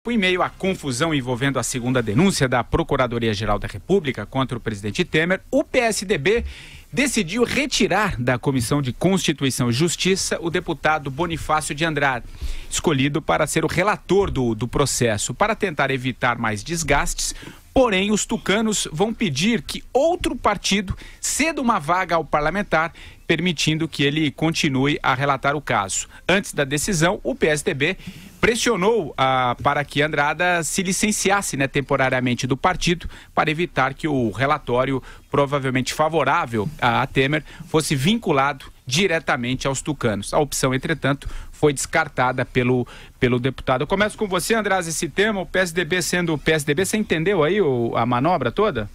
Em meio à confusão envolvendo a segunda denúncia da Procuradoria-Geral da República contra o presidente Temer, o PSDB decidiu retirar da Comissão de Constituição e Justiça o deputado Bonifácio de Andrade, escolhido para ser o relator do processo. Para tentar evitar mais desgastes, porém, os tucanos vão pedir que outro partido ceda uma vaga ao parlamentar, permitindo que ele continue a relatar o caso. Antes da decisão, o PSDB pressionou para que Andrada se licenciasse temporariamente do partido para evitar que o relatório provavelmente favorável a Temer fosse vinculado diretamente aos tucanos. A opção, entretanto, foi descartada pelo deputado. Eu começo com você, András, esse tema, o PSDB sendo o PSDB, você entendeu aí a manobra toda?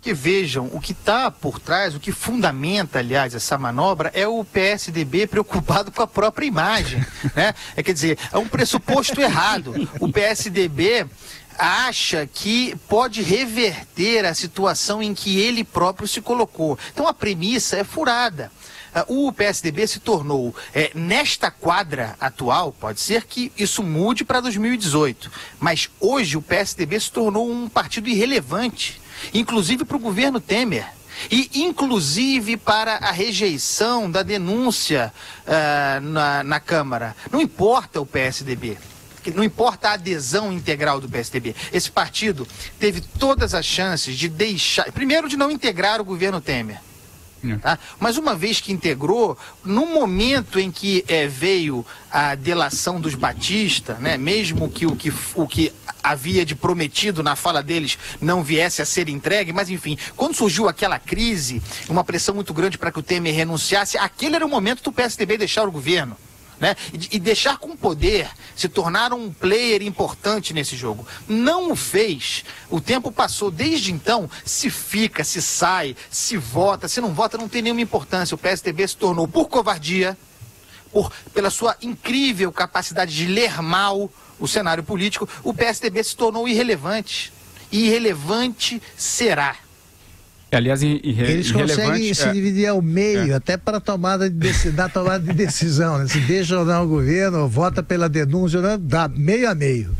Que vejam, o que está por trás, o que fundamenta, aliás, essa manobra é o PSDB preocupado com a própria imagem, né? Quer dizer, é um pressuposto errado. O PSDB acha que pode reverter a situação em que ele próprio se colocou. Então a premissa é furada. O PSDB se tornou, nesta quadra atual, pode ser que isso mude para 2018, mas hoje o PSDB se tornou um partido irrelevante, inclusive para o governo Temer e inclusive para a rejeição da denúncia na Câmara. Não importa o PSDB. Não importa a adesão integral do PSDB. Esse partido teve todas as chances de deixar, primeiro, de não integrar o governo Temer. Tá? Mas uma vez que integrou, no momento em que veio a delação dos Batista, né, mesmo que o que havia de prometido na fala deles não viesse a ser entregue, mas enfim, quando surgiu aquela crise, uma pressão muito grande para que o Temer renunciasse, aquele era o momento do PSDB deixar o governo. Né? E deixar com poder, se tornar um player importante nesse jogo. Não o fez. O tempo passou. Desde então, se fica, se sai, se vota, se não vota, não tem nenhuma importância. O PSDB se tornou, por covardia, pela sua incrível capacidade de ler mal o cenário político, o PSDB se tornou irrelevante. E irrelevante será. Aliás, eles conseguem se dividir ao meio, até para tomada de decisão. Né? Se deixa ou não o governo, ou vota pela denúncia, né? Dá meio a meio.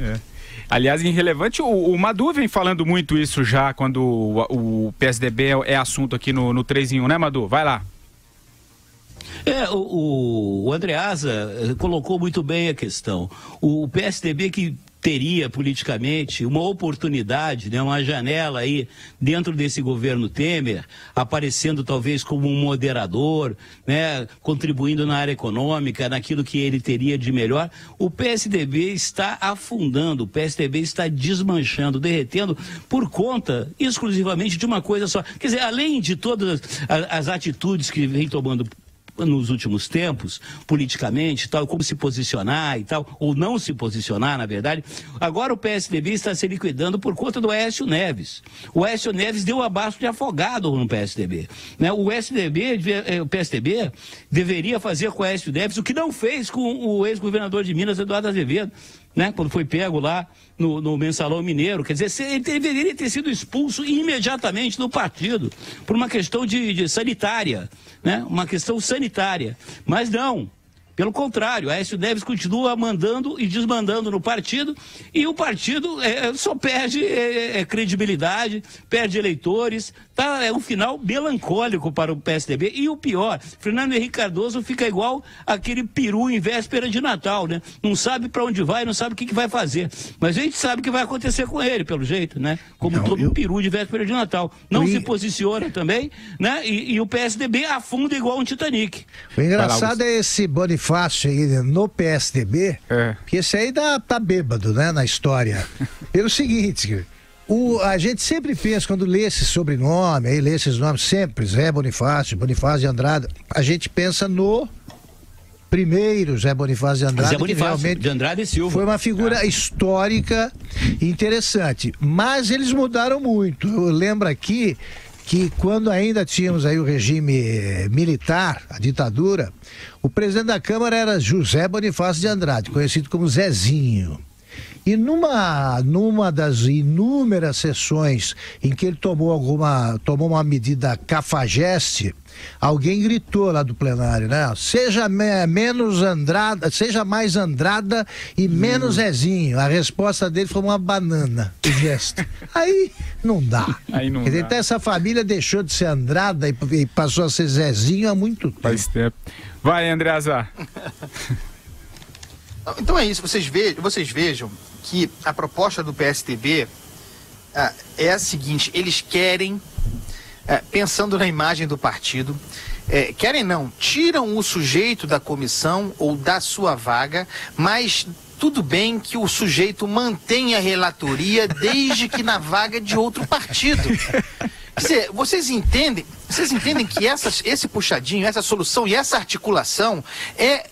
Aliás, irrelevante, o Madu vem falando muito isso já, quando o PSDB é assunto aqui no 3 em 1, né, Madu? Vai lá. O Andreasa colocou muito bem a questão. O PSDB que teria politicamente uma oportunidade, né, uma janela aí dentro desse governo Temer, aparecendo talvez como um moderador, né, contribuindo na área econômica, naquilo que ele teria de melhor. O PSDB está afundando, o PSDB está desmanchando, derretendo por conta exclusivamente de uma coisa só. Quer dizer, além de todas as atitudes que vem tomando nos últimos tempos, politicamente, tal, como se posicionar e tal, ou não se posicionar, na verdade, agora o PSDB está se liquidando por conta do Aécio Neves. O Aécio Neves deu abaixo de afogado no PSDB. Né? O PSDB deveria fazer com o Aécio Neves o que não fez com o ex-governador de Minas, Eduardo Azevedo, né? Quando foi pego lá no Mensalão Mineiro. Quer dizer, ele deveria ter sido expulso imediatamente do partido por uma questão de sanitária, né? Uma questão sanitária. Mas não. Pelo contrário, Aécio Neves continua mandando e desmandando no partido e o partido só perde credibilidade, perde eleitores, tá? É um final melancólico para o PSDB. E o pior, Fernando Henrique Cardoso fica igual aquele peru em véspera de Natal, né? Não sabe para onde vai, não sabe o que vai fazer. Mas a gente sabe o que vai acontecer com ele, pelo jeito, né? Como todo peru de véspera de Natal. Não se posiciona também, né? E o PSDB afunda igual um Titanic. O engraçado é esse Bonifácio aí no PSDB, que esse aí tá bêbado, né, na história. Pelo seguinte, a gente sempre pensa, quando lê esse sobrenome, aí lê esses nomes sempre, Zé Bonifácio, Bonifácio de Andrade, a gente pensa no primeiro Zé Bonifácio de Andrade, Zé Bonifácio, que realmente de Andrade e Silva. Foi uma figura histórica interessante, mas eles mudaram muito. Eu lembro aqui que quando ainda tínhamos aí o regime militar, a ditadura, o presidente da Câmara era José Bonifácio de Andrade, conhecido como Zezinho. E numa das inúmeras sessões em que ele tomou uma medida cafajeste, alguém gritou lá do plenário, né? Seja menos Andrada, seja mais Andrada e menos Zezinho. A resposta dele foi uma banana, o gesto. Aí não dá. Aí não dá. Então essa família deixou de ser Andrada e passou a ser Zezinho há muito tempo. Faz tempo. Vai, Andreasa. Então é isso, vocês vejam que a proposta do PSDB é a seguinte: eles querem, pensando na imagem do partido, tiram o sujeito da comissão ou da sua vaga, mas tudo bem que o sujeito mantenha a relatoria desde que na vaga de outro partido. Quer dizer, vocês entendem que esse puxadinho, essa solução e essa articulação é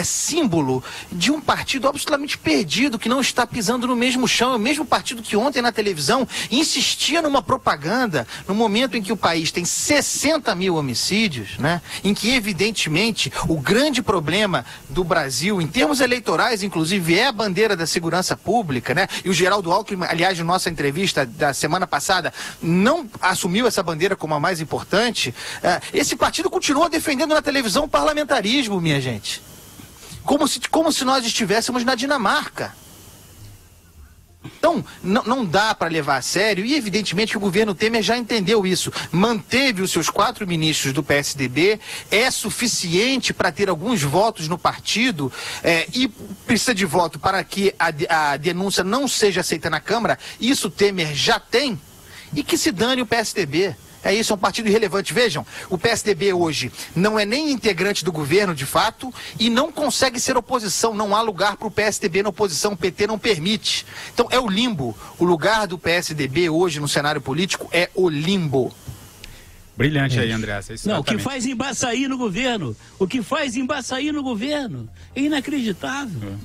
símbolo de um partido absolutamente perdido, que não está pisando no mesmo chão. É o mesmo partido que ontem na televisão insistia numa propaganda, no momento em que o país tem 60 mil homicídios, né? Em que, evidentemente, o grande problema do Brasil, em termos eleitorais, inclusive, é a bandeira da segurança pública, né? E o Geraldo Alckmin, aliás, na nossa entrevista da semana passada, não assumiu essa bandeira como a mais importante. Esse partido continua defendendo na televisão o parlamentarismo, minha gente. Como se nós estivéssemos na Dinamarca. Então, não dá para levar a sério, e evidentemente que o governo Temer já entendeu isso. Manteve os seus 4 ministros do PSDB, é suficiente para ter alguns votos no partido, e precisa de voto para que a denúncia não seja aceita na Câmara. Isso Temer já tem. E que se dane o PSDB. É isso, é um partido irrelevante. Vejam, o PSDB hoje não é nem integrante do governo, de fato, e não consegue ser oposição. Não há lugar para o PSDB na oposição, o PT não permite. Então é o limbo. O lugar do PSDB hoje no cenário político é o limbo. Brilhante aí, André. Não, o que faz embaçaí no governo. O que faz embaçaí no governo. É inacreditável.